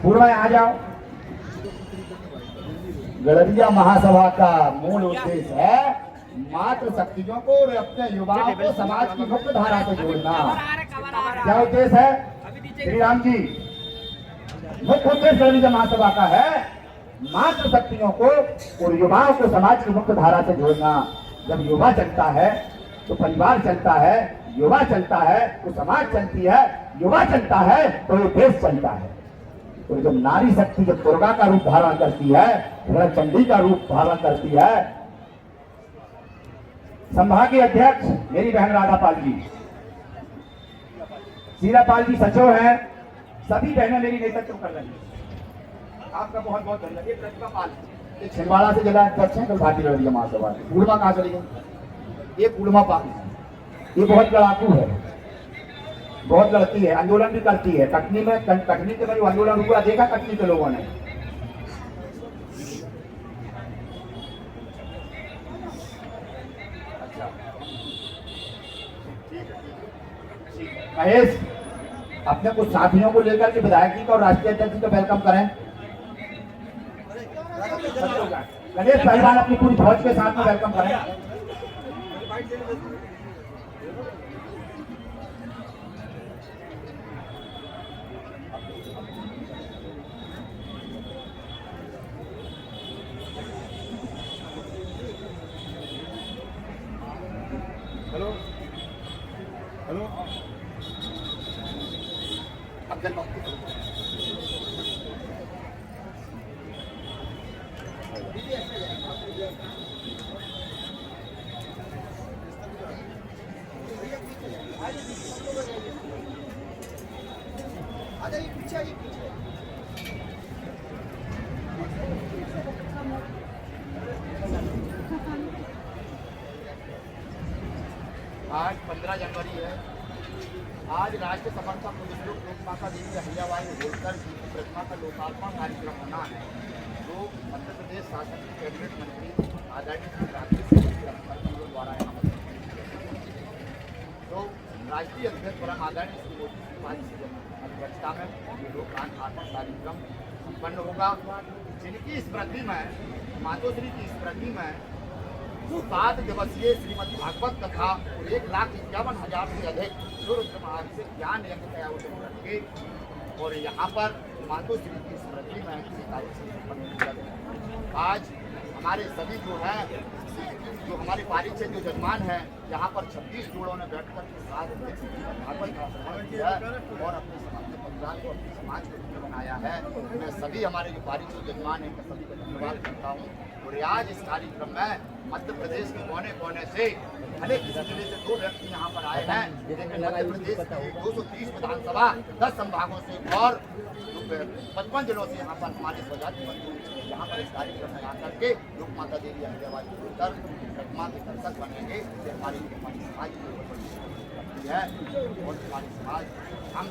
पूर्व में आ जाओ। गड़रिया महासभा का मूल उद्देश्य है मातृ शक्तियों को और अपने युवाओं को समाज की मुख्य धारा से जोड़ना। क्या उद्देश्य है श्री राम जी? मुख्य उद्देश्य गड़रिया महासभा का है मातृ शक्तियों को और युवाओं को समाज की मुख्य धारा से जोड़ना। जब युवा चलता है तो परिवार चलता है, युवा चलता है तो समाज चलती है, युवा चलता है तो ये देश चलता है। तो जब नारी शक्ति जब दुर्गा का रूप धारण करती है, चंडी का रूप धारण करती है। संभागीय अध्यक्ष मेरी बहन राधापाल जी, सीरापाल जी सचिव हैं, सभी बहनें मेरी नेतृत्व कर रही हैं। आपका बहुत बहुत धन्यवाद। ये प्रतिभा पाल छिंदवाड़ा से जिला अध्यक्ष हैं, कल भारतीय गड़रिया महासभा। पूर्णिमा कहाँ चली गई? ये पूर्णिमा पाल, ये बहुत लड़ाकू है, बहुत लड़ती है, आंदोलन भी करती है। कटनी में, कटनी के में आंदोलन हुआ देखा कटनी के लोगों ने। महेश अपने कुछ साथियों को लेकर के विधायक जी का और राष्ट्रीय अध्यक्ष जी का वेलकम करें। गणेश पहलवान अपनी पूरी फौज के साथ में वेलकम करें। हेलो हेलो आज 15 जनवरी है। आज राष्ट्रीय समर्पण पुलिस लोक माता देवी अहिल्याबाई होलकर जी की प्रतिमा का लोकार्पण कार्यक्रम होना है, जो मध्य प्रदेश शासन के कैबिनेट मंत्री आदरणीय श्री राकेश सिंह जी द्वारा यहाँ पर तो राष्ट्रीय अध्यक्ष परम आदरणीय श्री मोदी जी की अध्यक्षता में ये लोकार्पण कार्यक्रम संपन्न होगा, जिनकी स्मृति में मातोश्री की स्मृति में 7 दिवसीय श्रीमद् भागवत कथा और 1,51,000 से अधिक रुद्र महाराज से ज्ञान यज्ञ का आयोजन करके और यहाँ पर मातोश्री की स्मृति में इसी कार्य से संपन्न किया गया। आज हमारे सभी जो है, जो हमारे पारिक से जो जजमान है, यहाँ पर 26 जोड़ों ने बैठकर भागवत का श्रवण किया और अपने परिवार को, अपने समाज को बनाया है। मैं सभी हमारे जो पारिक से जजमान है, मैं सभी का धन्यवाद करता हूँ। और आज इस कार्यक्रम में मध्य प्रदेश के कोने कोने से अनेक जिले से 2 व्यक्ति यहाँ पर आए हैं, लेकिन मध्य प्रदेश की 230 विधानसभा 10 संभागों से और 55 जिलों से यहाँ पर हमारे स्वजाति बंधु यहाँ पर इस कार्यक्रम में आकर के लोक माता देवी अहिल्याबाई होलकर प्रतिमा के दर्शक बनेंगे। हमारी समाज की है और हमारी समाज हम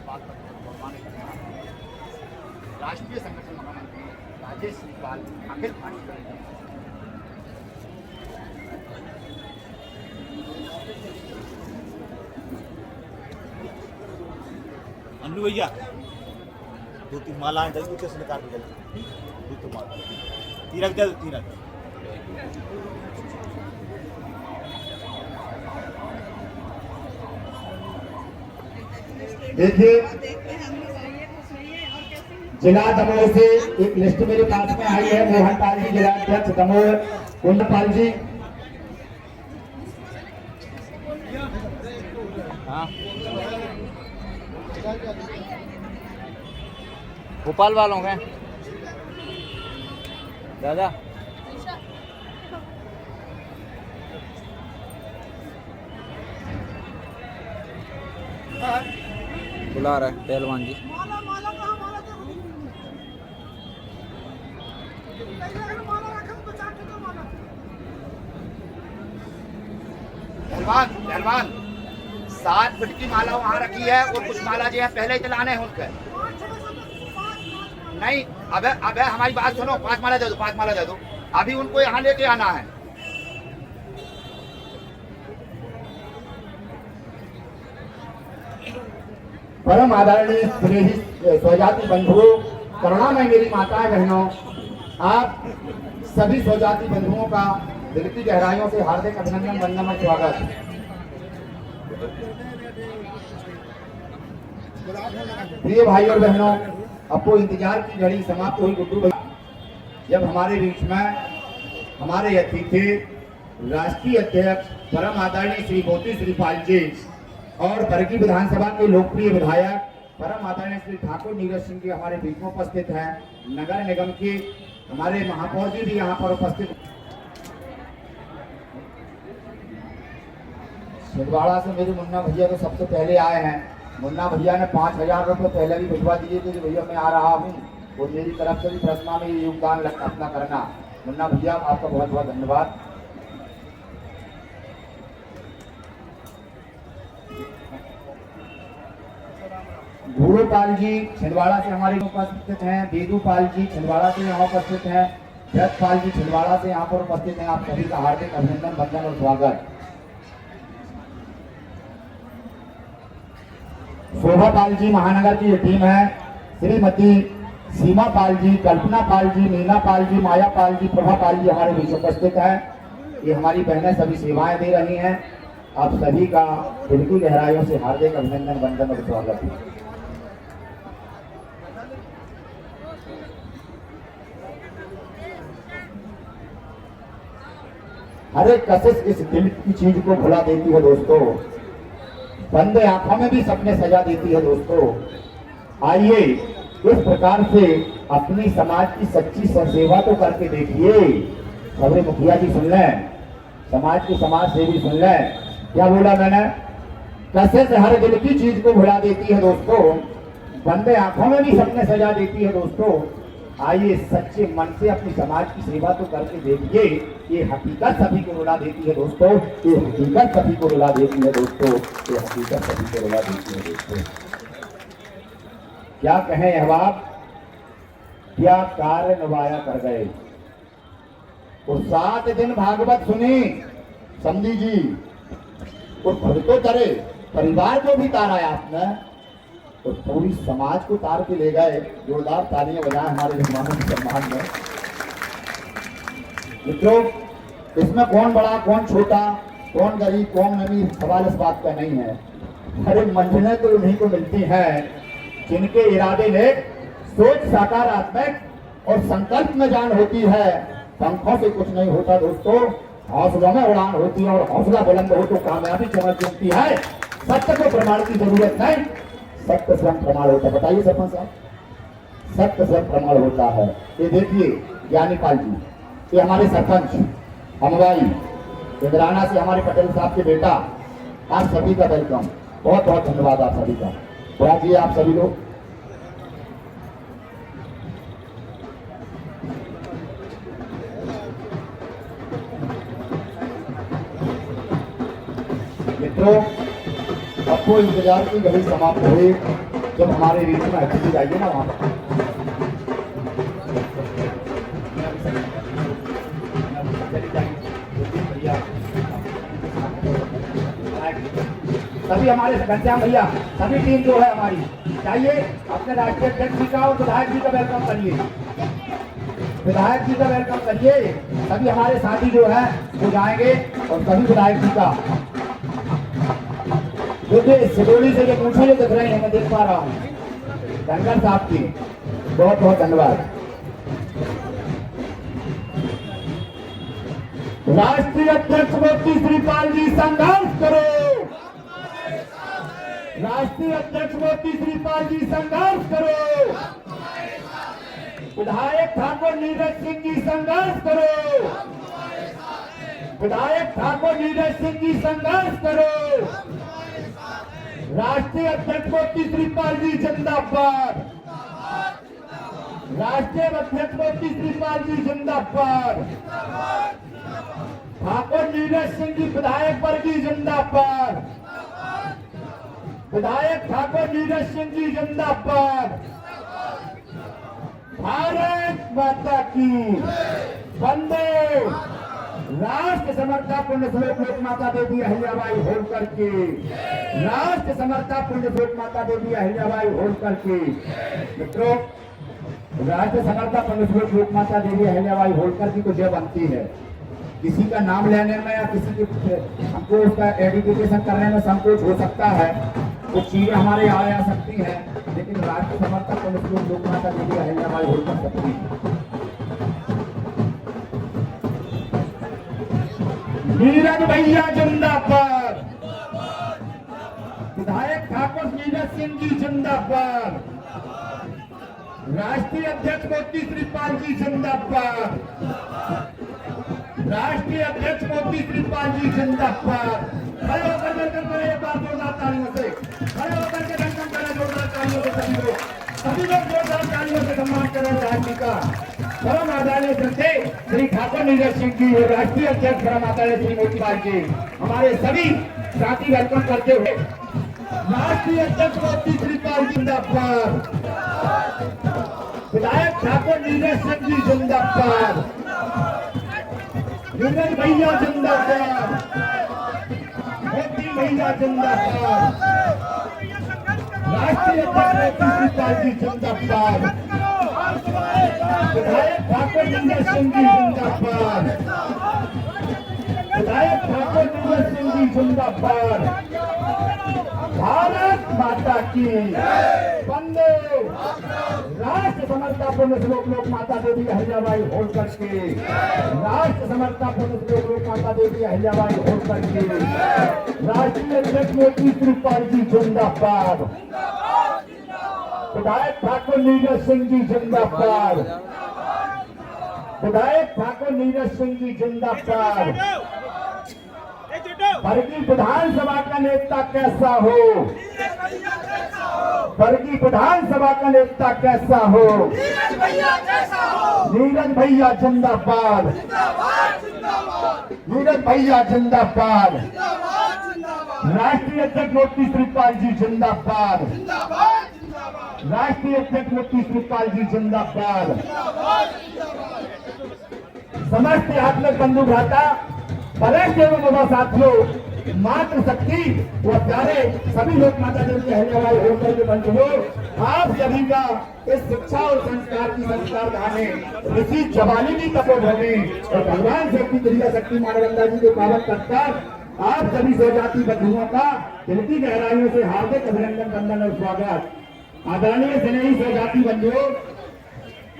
बात राष्ट्रीय संगठन महामंत्री राजेश श्रीपाल अखिल भारतीय अन्नू भैया 2-3 मालाएं दे कैसे निकाल के 2 माला तीरक दे 3 रख। देखिए जिला दमोह से एक लिस्ट मेरे पास में आई है। मोहन पाल जी जिला अध्यक्ष दमोह, कुंडपाल जी। हाँ भोपाल वालों के दादा बुला रहा है पहलवान जी। पहलवान 7 फीट की माला वहाँ रखी है और कुछ माला जो है पहले ही चलाने हैं उनके। नहीं अबे हमारी बात सुनो, 5 माला दे दो, 5 माला दे दो, अभी उनको यहाँ लेके आना है। परम आदरणीय स्वजाति बंधुओं, करुणामय मेरी माताएं बहनों, आप सभी स्वजाति बंधुओं का दिल की गहराइयों से हार्दिक अभिनंदन, वंदन और स्वागत। प्रिय भाई और बहनों, अब तो इंतजार की घड़ी समाप्त हुई। गुड्डू भाई जब हमारे बीच में हमारे अतिथि राष्ट्रीय अध्यक्ष परम आदरणीय श्री मोती श्रीपाल जी और बरगी विधानसभा के लोकप्रिय विधायक परम आदरणीय श्री ठाकुर नीरज सिंह जी हमारे बीच में उपस्थित हैं। नगर निगम के हमारे महापौर जी भी यहाँ पर उपस्थित। छिंदवाड़ा से मेरे मुन्ना भैया तो सबसे पहले आए हैं। मुन्ना भैया ने 5,000 रुपये पहले भी भिजवा दिए थे कि भैया मैं आ रहा हूँ, और मेरी तरफ से भी प्रश्ना में योगदान अपना करना। मुन्ना भैया आपका बहुत बहुत धन्यवाद। गुरुपाल जी छिंदवाड़ा से हमारे उपस्थित हैं। वेदुपाल जी छिंदवाड़ा से यहाँ उपस्थित हैं। भरतपाल जी छिंदवाड़ा से यहाँ पर उपस्थित हैं। आप सभी का हार्दिक अभिनंदन, वंदन और स्वागत। शोभा पाल जी महानगर की टीम है। श्रीमती सीमा पाल जी, कल्पना पाल जी, मीना पाल जी, माया पाल जी, प्रभा पाल जी हमारे बीच उपस्थित है। ये हमारी बहनें सभी सेवाएं दे रही हैं। आप सभी का दिल की गहराइयों से हार्दिक अभिनंदन, वंदन और स्वागत। हर एक कशिश इस दिल की चीज को भुला देती है दोस्तों। बंद आंखों में भी सपने सजा देती है दोस्तों। आइए इस प्रकार से अपनी समाज की सच्ची सेवा तो करके देखिए। खबरें मुखिया जी सुन लें, समाज की समाज सेवी सुन लें। क्या बोला मैंने? कशिश हर दिल की चीज को भुला देती है दोस्तों। बंद आंखों में भी सपने सजा देती है दोस्तों। आइए सच्चे मन से अपनी समाज की सेवा तो करके देखिए। ये हकीकत सभी को रुला देती है दोस्तों। ये हकीकत सभी को रुला देती है दोस्तों। ये हकीकत सभी को रुला देती है दोस्तों। क्या कहें अहबाब, क्या कार्य निभाया कर गए। और 7 दिन भागवत सुनी समझी जी, और खुद तो तरे, परिवार को भी तारा आपने, और पूरी समाज को तार के ले गए। जोरदार तालियां बजाएं हमारे मेहमानों के सम्मान में। मित्रों, इसमें कौन बड़ा कौन छोटा, कौन गरीब कौन अमीर, सवाल इस बात का नहीं है। हर एक मंजिलें तो उन्हीं को मिलती हैं जिनके इरादे में सोच सकारात्मक और संकल्प में जान होती है। पंखों से कुछ नहीं होता दोस्तों, हौसलों में उड़ान होती है। और हौसला बुलंद हो तो कामयाबी चमक चुकती है। सत्य को प्रमाण की जरूरत नहीं, सत्य स्वयं प्रमाण होता है। बताइए सरपंच साहब, सत्य स्वयं प्रमाण होता है। ये देखिए ज्ञानी पाल जी, ये हमारे सरपंच हमवाई इंद्राना से हमारे पटेल साहब के बेटा। आप सभी का वेलकम, बहुत बहुत धन्यवाद आप सभी का। बुलाइए आप सभी लोग। मित्रों, आपको इंतजार की घड़ी समाप्त हुई। जब हमारे बीच में अतिथि जाइए ना वहां पर सभी हमारे घनश्याम भैया, सभी टीम जो है हमारी, चाहिए अपने राष्ट्रीय अध्यक्ष जी का और विधायक जी का वेलकम करिए। विधायक जी का वेलकम करिए। सभी हमारे साथी जो है वो जाएंगे, और सभी विधायक जी का देखिए सिडोली से जो पूछे दिख रहे हैं, मैं देख पा रहा हूँ। धनगर साहब की बहुत बहुत धन्यवाद। राष्ट्रीय अध्यक्ष मोती श्रीपाल जी संघर्ष करो। राष्ट्रीय अध्यक्ष मोती श्रीपाल जी संघर्ष करो। विधायक ठाकुर नीरज सिंह जी संघर्ष करो। विधायक ठाकुर नीरज सिंह जी संघर्ष करो। राष्ट्रीय अध्यक्ष मोती श्रीपाल जी जिंदाबाद। राष्ट्रीय अध्यक्ष मोती श्रीपाल जी जिंदाबाद। ठाकुर नीरज सिंह जी विधायक वर्गी जिंदाबाद। विधायक ठाकुर नीरज सिंह जी जिंदाबाद। भारत माता की वंदे। राष्ट्र समर्था पुण्य श्लोक लोक माता देवी अहिल्याबाई होलकर की। राष्ट्र समर्था पुण्य श्लोक माता देवी अहिल्याबाई होलकर की। मित्रों, राष्ट्र समर्था पुण्य श्लोक लोक माता देवी अहिल्याबाई होलकर की को जय बनती है। किसी का नाम लेने में या किसी के हमको उसका एडिफिकेशन करने में संकोच हो सकता है, कुछ चीजें हमारे यहाँ आ सकती हैं, लेकिन राष्ट्र समर्था पुण्य श्लोक लोक माता देवी अहिल्याबाई होलकर सकती है। नीरज भैया जिंदाबाद। विधायक ठाकुर नीरज सिंह जी जिंदाबाद। राष्ट्रीय अध्यक्ष मोती श्रीपाल जी जिंदाबाद। राष्ट्रीय अध्यक्ष मोती श्रीपाल जी जिंदाबाद। खड़े होकर दर्शन करें एक बार जोरदार तालियों से। खड़े होकर के दर्शन करें जोरदार तालियों से। सभी लोग जोरदार तालियों से सम्मान करें राष्ट्र का। परम आदरणीय श्रद्धे श्री ठाकुर नीरज सिंह जी और राष्ट्रीय अध्यक्ष परम आदरणीय श्री मोतीलाल जी हमारे सभी साथी वेलकम करते हुए राष्ट्रीय अध्यक्ष मोती श्रीपाल जिंदाबाद। विधायक ठाकुर नीरज सिंह जी जिंदाबाद। नीरज भैया जिंदाबाद। मोती भैया जिंदाबाद। राष्ट्रीय अध्यक्ष मोती श्रीपाल जी जिंदाबाद। विधायक ठाकुर नीरज सिंह जी जिंदाबाद। विधायक ठाकुर नीरज सिंह जी जिंदाबाद। भारत माता की वंदे। राष्ट्र समर्था पुण्य श्लोक लोक माता देवी अहिल्याबाई होलकर की। राष्ट्र समर्था पुण्य श्लोक लोक माता देवी अहिल्याबाई होलकर की। राष्ट्रीय अध्यक्ष मोती श्रीपाल जी जिंदाबाद। विधायक ठाकुर नीरज सिंह जी जिंदाबाद। विधायक ठाकुर नीरज सिंह जी जिंदाबाद। वर्गीय विधानसभा का नेता कैसा हो? वर्गीय विधानसभा का नेता कैसा हो? नीरज भैया जिंदाबाद। नीरज भैया जिंदाबाद। राष्ट्रीय अध्यक्ष मोती श्रीपाल जी जिंदाबाद। राष्ट्रीय अध्यक्ष मोती श्रीपाल जी जिंदाबाद। समस्त आत्मक बंधु भ्राता वरिष्ठ एवं युवा साथियों, मातृशक्ति व प्यारे सभी लोक माता देवी अहिल्याबाई होलकर के बंधुओं, आप सभी का इस शिक्षा और संस्कार की संस्कार धामे ऋषि जवालिनी तपोभूमि और भगवान शक्ति प्रिया शक्ति मानवंदा जी के पावन तत्ता आप सभी स्वजाति बंधुओं का दिल की गहराइयों से हार्दिक अभिनंदन, वंदन और स्वागत। आदरणीय स्नेही स्वजाति बंधुओं,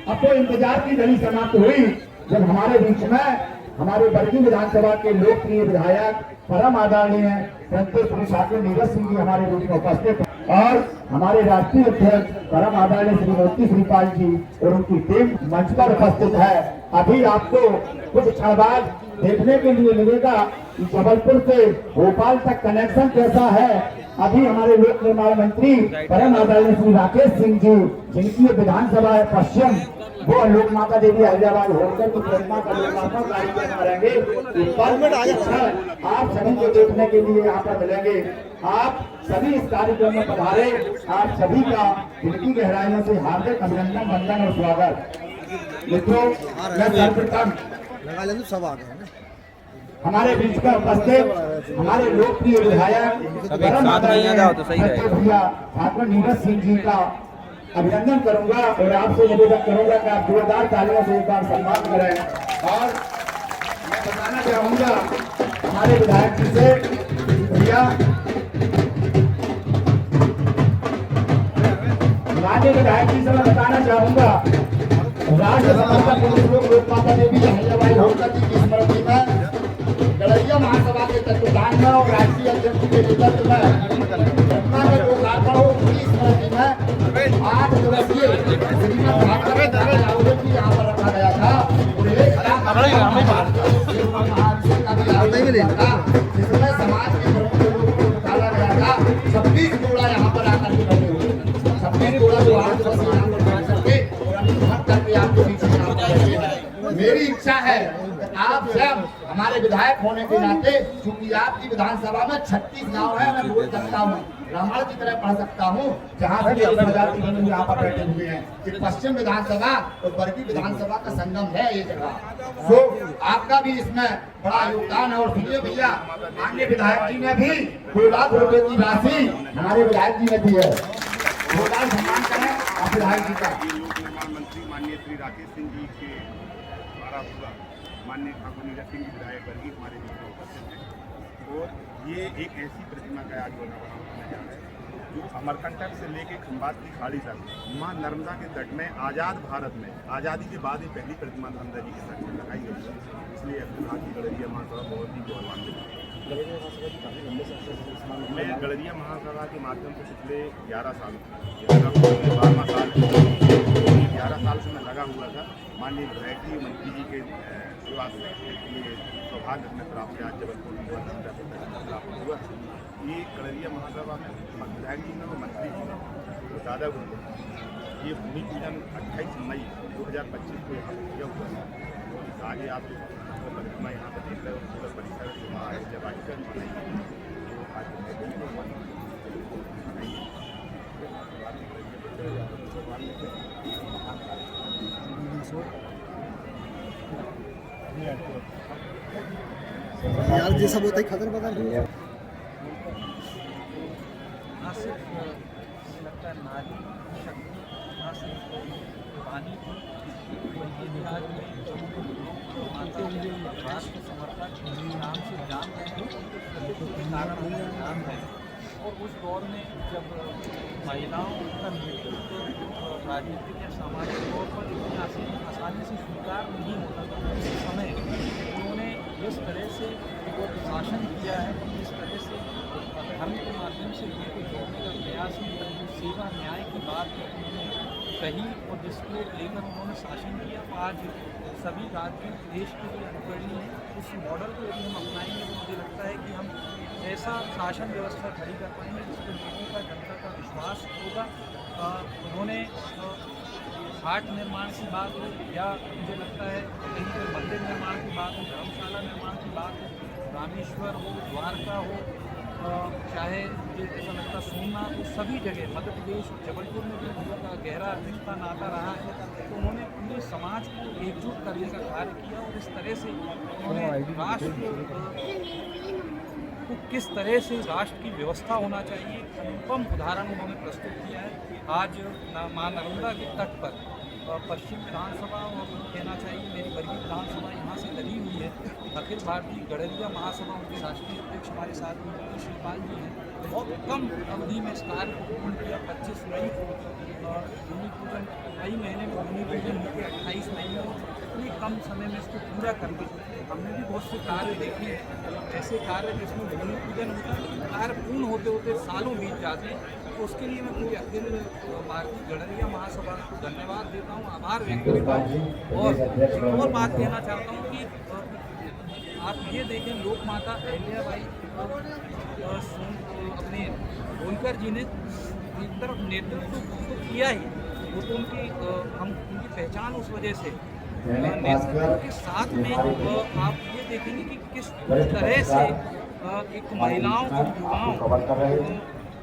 अब तो इंतजार की घड़ी समाप्त हुई जब हमारे बीच में हमारे वर्गीय विधानसभा के लोकप्रिय विधायक परम आदरणीय श्री ठाकुर नीरज सिंह जी हमारे बीच में उपस्थित और हमारे राष्ट्रीय अध्यक्ष परम आदरणीय श्री मोती श्रीपाल जी और उनकी टीम मंच पर उपस्थित है। अभी आपको कुछ क्षण बाद देखने के लिए मिलेगा कि जबलपुर से भोपाल तक कनेक्शन कैसा है। अभी हमारे लोक निर्माण मंत्री परम आदरणीय श्री राकेश सिंह जी, जिनकी विधानसभा है पश्चिम, वो लोक माता देवी अहिल्याबाई होलकर की प्रतिमा का लोकार्पण कार्यक्रम करेंगे। आप सभी को देखने के लिए यहाँ पर मिलेंगे। आप सभी इस कार्यक्रम में पधारे। आप सभी का दिल की गहराइयों से हार्दिक अभिनंदन, वंदन और स्वागत। मित्रों, मैं सर्वप्रथम हमारे बीच में उपस्थित हमारे लोकप्रिय विधायक परम आदरणीय भैया ठाकुर नीरज सिंह जी का अभिनंदन करूंगा और आपसे निवेदन करूंगा कि आप जोरदार तालियों से एक बार सम्मान करें। और मैं बताना चाहूंगा हमारे विधायक जी से, भैया राज्य विधायक जी से मैं बताना चाहूंगा, राष्ट्र समर्था पुण्य श्लोक लोक माता देवी अहिल्याबाई होलकर जी की स्मृति में गड़रिया महासभा के तत्वाधान में और राष्ट्रीय अध्यक्ष के नेतृत्व में घटना के लोकार्पण हो पूरी स्मृति में 8 दिवसीय श्रीमद भागवत आयोजन भी यहाँ पर रखा गया था और एक जिसमें समाज के प्रमुख लोगों को निकाला गया था। 26 जोड़ा यहाँ पर आकर के बैठे हुए, 26 जोड़ा जो 8 दिवसीय यहाँ पर बैठ करके और अनुभव करके आपके बीच में यहाँ पर। मेरी इच्छा है आप सब हमारे विधायक होने के नाते, चूंकि आपकी विधानसभा में 36 गांव है, मैं बोल सकता हूँ रामायण की तरह पढ़ सकता हूँ, जहाँ से 10,000 यहाँ पर बैठे हुए हैं। ये पश्चिम विधानसभा और वर्गी विधानसभा का संगम है ये जगह। तो आपका भी इसमें बड़ा योगदान है। और सुनिए भैया, माननीय विधायक जी ने भी 2 लाख रुपए की राशि हमारे विधायक जी ने दी है। जोरदार सम्मान करें आप विधायक जी का। लोक निर्माण मंत्री माननीय श्री राकेश सिंह जी के द्वारा हुआ माननीय ठाकुर नीरज सिंह जी विधायक वर्गीय हमारे बीच में उपस्थित हैं। और ये एक ऐसी प्रतिमा का आज लोकार्पण होने जा रहा है जो अमरकंटक से लेके खंबात की खाड़ी तक माँ नर्मदा के तट में आज़ाद भारत में आज़ादी के बाद ही पहली प्रतिमा नर्मदा जी के तट में लगाई गई है। इसलिए अपने हाथी गड़रिया महासभा बहुत ही गौरवान्वित है। मैं गड़रिया महासभा के माध्यम से पिछले 11 साल 12वां साल 11 साल से मैं लगा हुआ था। माननीय विधायक जी मंत्री जी के सेवा से ये सौभाग्य में प्राप्त आज जबलपुर प्राप्त हुआ। ये गड़रिया महासभा में विधायक जी में मंत्री जी में तो दादा गुरु ये भूमि पूजन 28 मई 2025 को यहाँ किया हुआ है। आगे आप प्रतिमा यहाँ पर देख रहे हो पूरा परिसर जब आयोजन बनाइए तो आज यार जैसा होता है खतर बदल ना सिर्फ लगता है नारी शक्ति, ना सिर्फ पानी की, बल्कि आज माता राष्ट्र समर्पण नाम से जान रहे हैं, कारण नाम है। और उस दौर में जब महिलाओं का नेतृत्व राजनीतिक या सामाजिक तौर पर इतनी आसानी से स्वीकार नहीं होता था, उस समय उन्होंने जिस तरह से शासन किया है, जिस तरह से धर्म के माध्यम से ये को जोड़ने का प्रयास किया, सेवा न्याय की बात उन्होंने कही और जिसको लेकर उन्होंने शासन किया। आज सभी राज्य देश के लिए अनुकरणीय है। उस मॉडल को यदि हम अपनाएंगे तो मुझे लगता है कि हम ऐसा शासन व्यवस्था खड़ी कर पाएंगे जिसको लोगों का, जनता का विश्वास होगा। उन्होंने घाट निर्माण की बात हो या मुझे लगता है कहीं पर मंदिर निर्माण की बात हो, धर्मशाला निर्माण की बात हो, रामेश्वर हो, द्वारका हो, चाहे मुझे ऐसा लगता सोमनाथ हो, सभी जगह मध्य प्रदेश और जबलपुर में भी उनका गहरा रिश्ता नाता रहा है। तो उन्होंने पूरे समाज को एकजुट करने का कार्य किया और इस तरह से उन्होंने राष्ट्र को किस तरह से राष्ट्र की व्यवस्था होना चाहिए अनुपम उदाहरण उन्होंने प्रस्तुत किया है। आज माँ नर्मदा के तट पर पश्चिम विधानसभा और कहना चाहिए मेरी वर्गीय विधानसभा यहाँ से लगी हुई है। अखिल भारतीय गड़रिया महासभा उनके राष्ट्रीय अध्यक्ष हमारे साथ शिवपाल जी हैं। बहुत कम अवधि में इस कार्य को पूर्ण किया। 25 मई को भूमि पूजन, मई महीने में भूमि पूजन हुआ, 28 मई में इतनी कम समय में इसको पूरा कर दिया। हमने भी बहुत से कार्य देखे हैं, ऐसे कार्य जिसमें भूमि पूजन होता है, कार्य पूर्ण होते होते सालों बीत जाते हैं। तो उसके लिए मैं पूरी अखिल भारतीय गड़रिया महासभा को धन्यवाद देता हूँ, आभार व्यक्त करता हूँ। और बात कहना चाहता हूँ कि आप ये देखें, लोक माता अहिल्याबाई अपने होलकर जी ने एक तरफ नेतृत्व तो किया ही, वो तो उनकी हम उनकी पहचान उस वजह से नेतृत्व के साथ में आप ये देखेंगे कि किस तरह से एक महिलाओं और युवाओं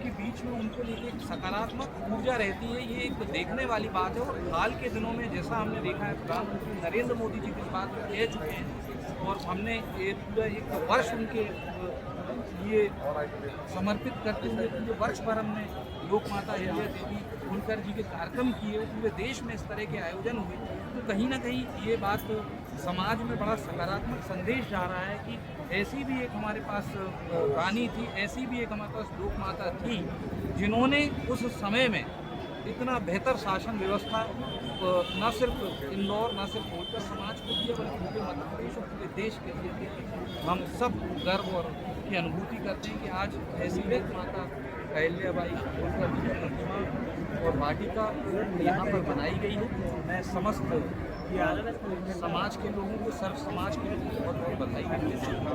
के बीच में उनको लेके एक सकारात्मक ऊर्जा रहती है। ये एक देखने वाली बात है। और हाल के दिनों में जैसा हमने देखा है, प्रधानमंत्री नरेंद्र मोदी जी इस बात को कह चुके हैं और हमने ये पूरा एक वर्ष उनके लिए समर्पित करते हुए पूरे वर्ष भर हमने लोक माता अहिल्या देवी होलकर जी के कार्यक्रम किए। पूरे देश में इस तरह के आयोजन हुए, तो कहीं ना कहीं ये बात समाज में बड़ा सकारात्मक संदेश जा रहा है कि ऐसी भी एक हमारे पास रानी थी, ऐसी भी एक हमारे पास लोक माता थी जिन्होंने उस समय में इतना बेहतर शासन व्यवस्था न सिर्फ इंदौर, न सिर्फ होलकर समाज को दिया, बल्कि पूरे मध्य प्रदेश और पूरे देश के लिए हम सब गर्व और की अनुभूति करते हैं कि आज ऐसी लोक माता अहिल्याबाई होलकर जी की प्रतिमा और वाटिका यहाँ पर बनाई गई है। मैं समस्त समाज के लोगों को, सर्व समाज के लोगों को बहुत बहुत बधाई देता हूँ।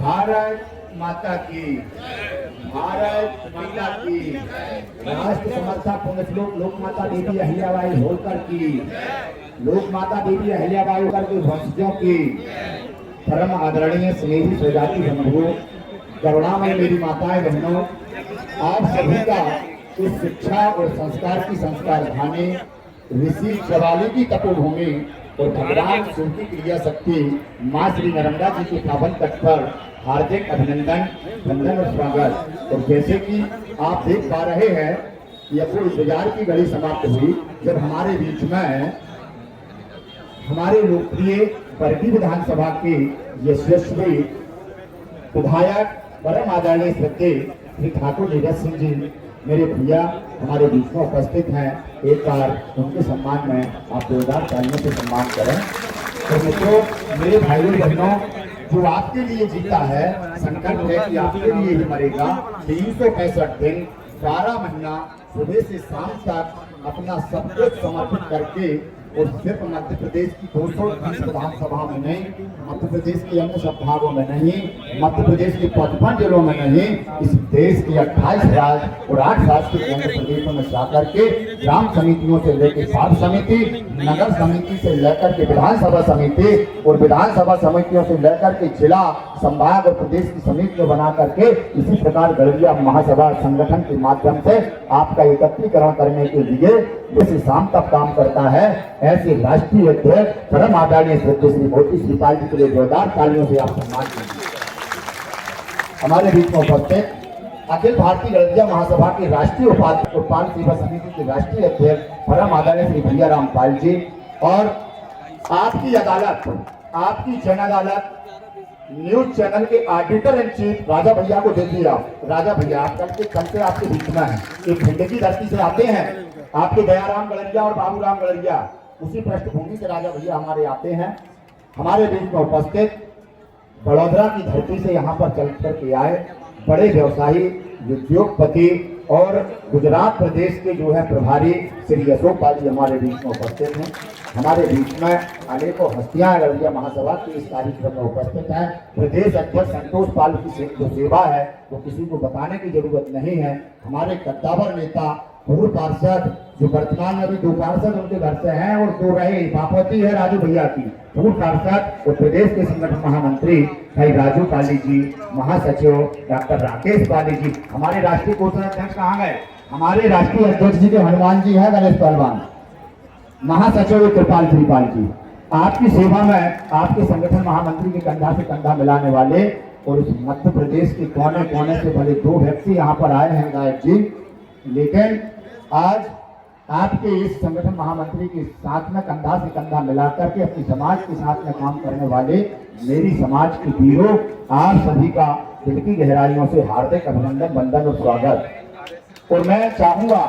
भारत माता की, भारत माता की। राष्ट्र समर्था पुण्य श्लोक लोक माता देवी अहिल्याबाई होलकर की, लोक माता देवी अहिल्याबाई होलकर के वंशजों की। परम आदरणीय स्नेही स्वजाति बंधुओं, करुणामय मेरी माताएं बहनों, आप सभी का इस शिक्षा और संस्कार की संस्कार धानी ऋषि शवाली की तपोभूमि और भगवान शिव की क्रिया शक्ति माँ श्री नर्मदा जी के पावन तट पर हार्दिक अभिनंदन, वंदन और स्वागत। और जैसे कि आप देख पा रहे हैं कि अब वो इंतजार की घड़ी समाप्त हुई जब हमारे बीच में हमारे लोकप्रिय बरगी विधानसभा के यशस्वी विधायक परम आदरणीय श्री ठाकुर नीरज सिंह जी मेरे भैया हमारे बीच में उपस्थित हैं। एक बार उनके सम्मान में आप जोरदार तालियों से सम्मान करें। तो मित्रों, मेरे भाइयों बहनों, जो आपके लिए जीता है संकल्प है कि आपके लिए ही मरेगा। 365 दिन 12 महीना सुबह से शाम तक अपना सब कुछ समर्पित करके और सिर्फ मध्य प्रदेश की 230 विधानसभा में नहीं, मध्य प्रदेश के अन्य सब भागों में नहीं, मध्य प्रदेश के 55 जिलों में नहीं, इस देश के 28 राज्य और 8 राज्य के केंद्र प्रदेशों में जाकर के ग्राम समितियों से लेकर वार्ड समिति, नगर समिति से लेकर के विधानसभा समिति और विधानसभा समितियों से लेकर के जिला, संभाग और प्रदेश की समितियों बना करके इसी प्रकार गढ़िया महासभा संगठन के माध्यम से आपका एकत्रीकरण करने के लिए जैसे शाम तक काम करता है, ऐसे राष्ट्रीय अध्यक्ष परम आदरणीय श्री मोदी श्रीपाल जी के लिए जोरदार तालियों से आप सम्मान कीजिए। हमारे बीच में उपस्थित अखिल भारतीय गढ़िया महासभा के राष्ट्रीय उपाल सेवा समिति के राष्ट्रीय अध्यक्ष परम आदरणीय श्री भैया रामपाल जी और आपकी अदालत, आपकी जन अदालत न्यूज चैनल के ऑडिटर इन चीफ राजा भैया को देखिए। आप राजा भैया आप कल से आपके बीच में है, एक भिंड की धरती से आते हैं, आपके दयाराम गढ़िया और बाबूराम गढ़िया उसी पृष्ठभूमि से राजा भैया हमारे आते हैं। हमारे बीच में उपस्थित बड़ौदा की धरती से यहाँ पर चल करके आए बड़े व्यवसायी, उद्योगपति और गुजरात प्रदेश के जो है प्रभारी श्री अशोक पाल जी हमारे बीच में उपस्थित हैं। हमारे बीच में अनेकों हस्तियां गढ़िया महासभा के इस कार्यक्रम में उपस्थित हैं। प्रदेश अध्यक्ष संतोष पाल की जो सेवा है वो किसी को बताने की जरूरत नहीं है। हमारे कद्दावर नेता पूर्व पार्षद जो वर्तमान में भी 2 पार्षद उनके घर से हैं और 2 रहे बापौती है राजू भैया की, पूर्व पार्षद और प्रदेश के संगठन महामंत्री भाई राजू पाली जी, महासचिव डॉक्टर राकेश पाली जी। हमारे राष्ट्रीय कोषाध्यक्ष कहाँ गए? हमारे राष्ट्रीय अध्यक्ष जी के हनुमान जी है गणेश पहलवान, महासचिव कृपाल त्रिपाल जी। आपकी सेवा में आपके संगठन महामंत्री के कंधा से कंधा मिलाने वाले और उस मध्य प्रदेश के कोने कोने से भले 2 व्यक्ति यहाँ पर आए हैं गायक जी, लेकिन आज आपके इस संगठन महामंत्री के साथ में कंधा से कंधा मिलाकर के अपनी समाज के साथ में काम करने वाले मेरी समाज के वीरों, आप सभी का दिल की गहराइयों से हार्दिक अभिनंदन, वंदन और स्वागत। और मैं चाहूंगा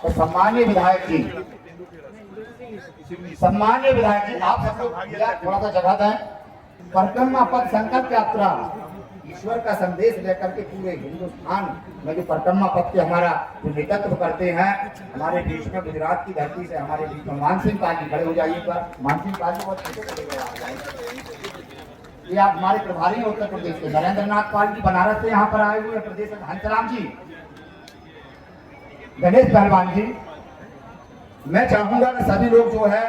तो सम्मानीय विधायक जी, आप सब लोग थोड़ा सा जगह दें। परिक्रमा पथ संकल्प यात्रा ईश्वर का संदेश लेकर के पूरे हिंदुस्तान में जो परिक्रमा पथ के हमारा जो नेतृत्व करते हैं, हमारे देश में गुजरात की धरती से हमारे बीच में मान सिंह पाल जी खड़े हो जाइएगा। मान सिंह पाल जी बहुत ये आप हमारे प्रभारी हैं उत्तर प्रदेश के। नरेंद्र नाथ पाल जी बनारस से यहाँ पर आए हुए प्रदेश में। हंसराम जी, गणेश पहलवान जी, मैं चाहूंगा कि सभी लोग जो है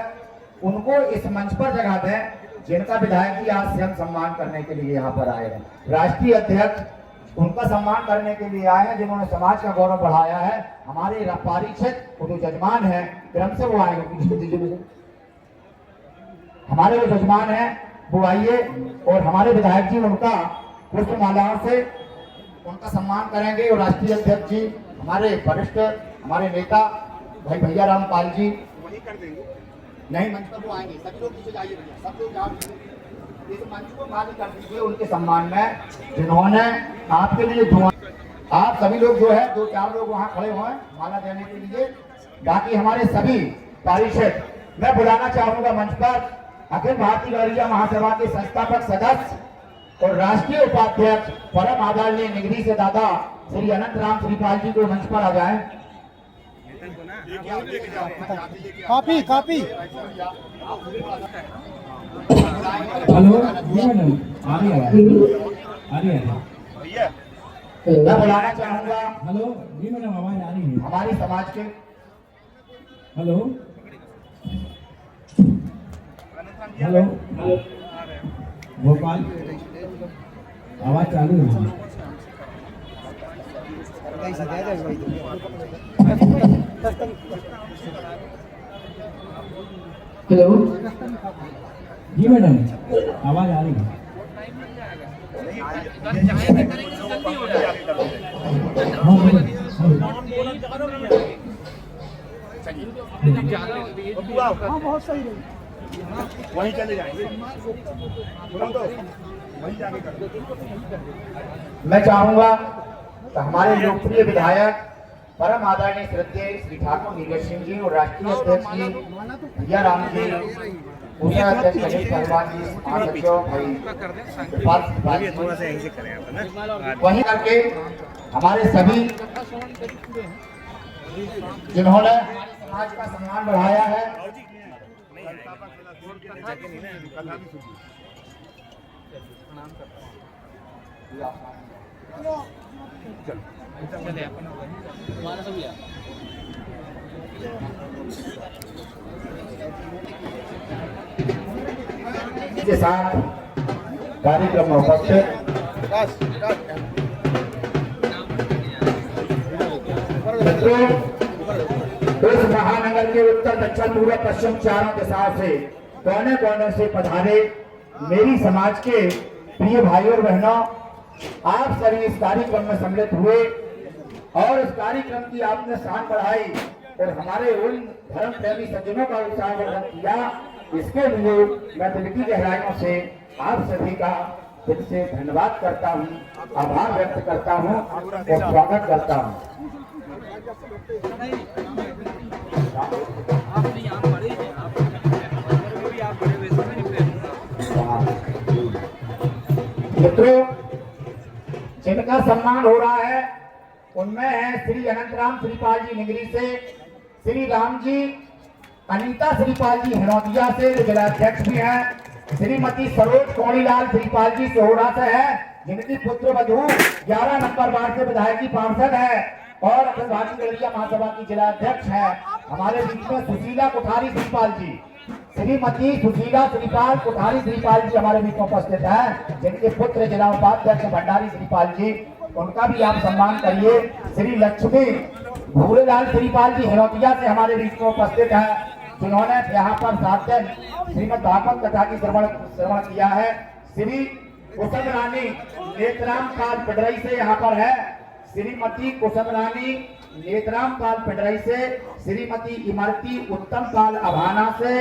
उनको इस मंच पर जगह दें जिनका विधायक जी आज स्वयं सम्मान करने के लिए यहाँ पर आए हैं। राष्ट्रीय अध्यक्ष उनका सम्मान करने के लिए आए हैं जिन्होंने समाज का गौरव बढ़ाया है। हमारे पारिषद जो जजमान है क्रम से वो आएंगे, हमारे जो जजमान है वो आइए और हमारे विधायक जी उनका पुष्पमालाओं से उनका सम्मान करेंगे। और राष्ट्रीय अध्यक्ष जी हमारे वरिष्ठ हमारे नेता भाई भैया रामपाल जी नहीं मंच पर वो आएंगे। सभी लोग पीछे जाइए भैया, सब लोग जाओ इस मंच को खाली कर दीजिए उनके सम्मान में जिन्होंने आपके लिए दुआ। आप सभी लोग जो है 2-4 लोग वहाँ खड़े हुए हैं माला देने के लिए। बाकी हमारे सभी पारिषद मैं बुलाना चाहूंगा मंच पर अखिल भारतीय गढ़िया महासभा के संस्थापक सदस्य और राष्ट्रीय उपाध्यक्ष परम आदरणीय निगरी से दादा श्री अनंत राम श्रीपाल जी को मंच पर आ जाए। कॉपी कॉपी हेलो, आ रही है। भैया मैं बुलाना चाहूंगा हेलो जी मैडम, आवाज आ रही है। हमारी समाज के हेलो हेलो भोपाल, आवाज चालू है। हेलो जी मैडम, आवाज आ रही है। हाँ मैडम, हाँ बहुत सही रही, वहीं चले जाएंगे, वहीं जाके कर। मैं चाहूंगा कि हमारे लोकप्रिय विधायक परम आदरणीय श्रद्धेय श्री ठाकुर नीरज सिंह जी और राष्ट्रीय अध्यक्ष जी भैया राम जी, पूजा अध्यक्ष अनिल पहलवान जी, महासचिव भाई थोड़ा सा यहीं से करें आप ना, वहीं करके हमारे सभी जिन्होंने हमारे समाज का सम्मान बढ़ाया है। के साथ कार्यक्रम में उपस्थित मित्रों, इस महानगर के उत्तर दक्षिण पूर्व पश्चिम चारों दिशाओं से कोने कोने से पधारे मेरी समाज के प्रिय भाइयों और बहनों, आप सभी इस कार्यक्रम में सम्मिलित हुए और इस कार्यक्रम की आपने शान बढ़ाई और हमारे उन धर्म प्रेमी सज्जनों का उत्साहवर्धन किया। इसके लिए मैं दिल की गहराइयों से आप सभी का दिल से धन्यवाद करता हूँ, आभार व्यक्त करता हूँ और स्वागत करता हूँ। मित्रों, जिनका सम्मान हो रहा है उनमें है श्री अनंतराम श्रीपाल जी निगरी से, श्री राम जी अनीता श्रीपाल जी हिरौतिया से जो जिलाध्यक्ष भी हैं, श्रीमती सरोज कोणीलाल श्रीपाल जी सोहरा से है जिनकी पुत्र वधू 11 नंबर वार्ड से विधायकी पार्षद है और अखिल भारतीय गड़रिया महासभा की जिलाध्यक्ष है। हमारे बीच में सुशीला कोठारी श्रीपाल जी, श्रीमती सुशीला श्रीपाल कोठारी श्रीपाल जी हमारे बीच में उपस्थित है जिनके पुत्र जिला उपाध्यक्ष भंडारी श्रीपाल जी, उनका भी आप सम्मान करिए। श्री लक्ष्मी भूलेलाल श्रीपाल जी हिरौतिया से हमारे बीच में उपस्थित है जिन्होंने यहाँ पर 7 दिन श्रीमद भागवत कथा की श्रवण किया है। श्री कुसुम रानी नेत्राम पाल पिडरई से यहाँ पर है, श्रीमती कुसुम रानी नेत्राम पाल पिडरई से, श्रीमती इमरती उत्तम पाल अभाना से,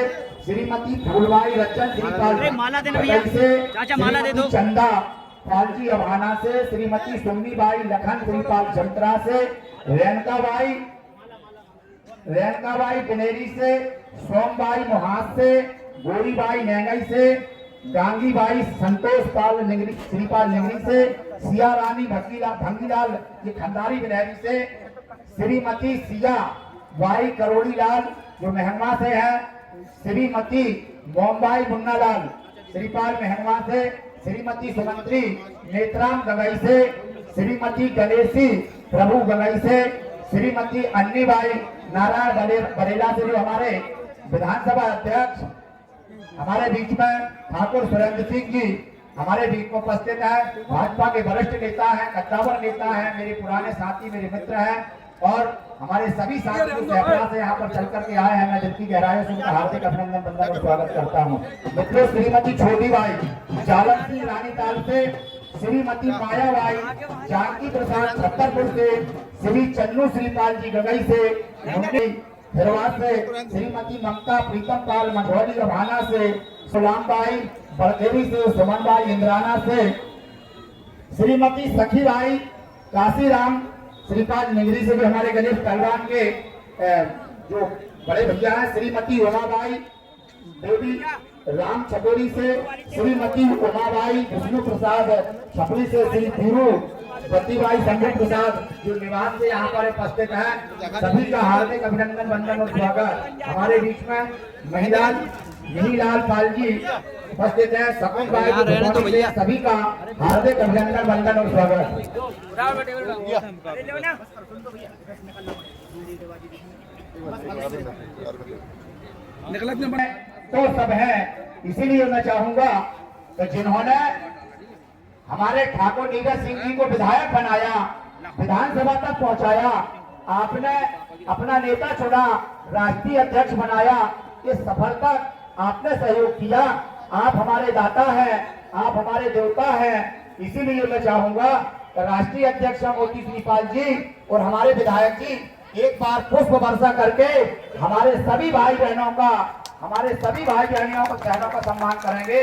श्रीमती फूलबाई रचन श्रीपाल पिडरई से, श्रीमती चंदा पाल जी अभाना से, श्रीमती सुन्नी बाई लखन श्रीपाल जमत्रा से, रेणका बाई बनेरी से, सोमबाई मोहास से, गोरीबाई नेंगई से, गांगी बाई संतोष पाल श्रीपाल निगरी से, सिया रानी भंगीलाल ये खंडारी बिनहरी से, श्रीमती सिया बाई करोड़ी लाल जो मेहनवा से है, श्रीमती मोमबाई मुन्नालाल श्रीपाल मेहनवा से, श्रीमती सुमंत्री नेत्राम गंगई से, श्रीमती गणेशी प्रभु गंगई से, श्रीमती अन्नीबाई नारायण बरेला से जो हमारे विधानसभा अध्यक्ष हमारे बीच में ठाकुर सुरेंद्र सिंह जी हमारे बीच में उपस्थित है। भाजपा के वरिष्ठ नेता हैं, कद्दावर नेता हैं, मेरे पुराने साथी, मेरे मित्र हैं और हमारे सभी साथी सहपरा से यहाँ पर चल करके आए हैं। मैं दिल की गहराइयों से उनका हार्दिक अभिनंदन बंदन और स्वागत करता हूँ। मित्रों, श्रीमती छोटी बाई जालम सिंह रानीताल से, श्रीमती माया बाई जानकी प्रसाद छतरपुर से, श्री चन्नू श्रीपाल जी गगई से, धरवाद से, श्रीमती ममता प्रीतम पाल मंझौली अभाना से, सुलाम बाई बड़देवी से, सुमन बाई इंद्राना से, श्रीमती सखी बाई काशीराम श्रीपाल निगरी से भी हमारे गणेश पहलवान के जो बड़े भैया हैं, श्रीमती उमाबाई देवी राम छपोरी से, श्रीमती उमाबाई विष्णु प्रसाद छपरी से, श्री धीरू प्रतिभाई संजय प्रसाद जो निवास से यहाँ पर उपस्थित है, सभी का हार्दिक अभिनंदन, वंदन और स्वागत। हमारे बीच में महिला मिनीलाल पाल जी उपस्थित है, सकुन भाई से सभी का हार्दिक अभिनंदन, वंदन और स्वागत। तो सब है, इसीलिए मैं चाहूंगा कि जिन्होंने हमारे ठाकुर नीरज सिंह जी को विधायक बनाया, विधानसभा तक पहुंचाया, आपने अपना नेता चुना, राष्ट्रीय अध्यक्ष बनाया, इस सफलता आपने सहयोग किया। आप हमारे दाता हैं, आप हमारे देवता हैं। इसीलिए मैं चाहूंगा कि राष्ट्रीय अध्यक्ष मोती श्रीपाल जी और हमारे विधायक जी एक बार पुष्प वर्षा करके हमारे सभी भाई बहनों का, हमारे सभी भाई बहनों का सम्मान करेंगे।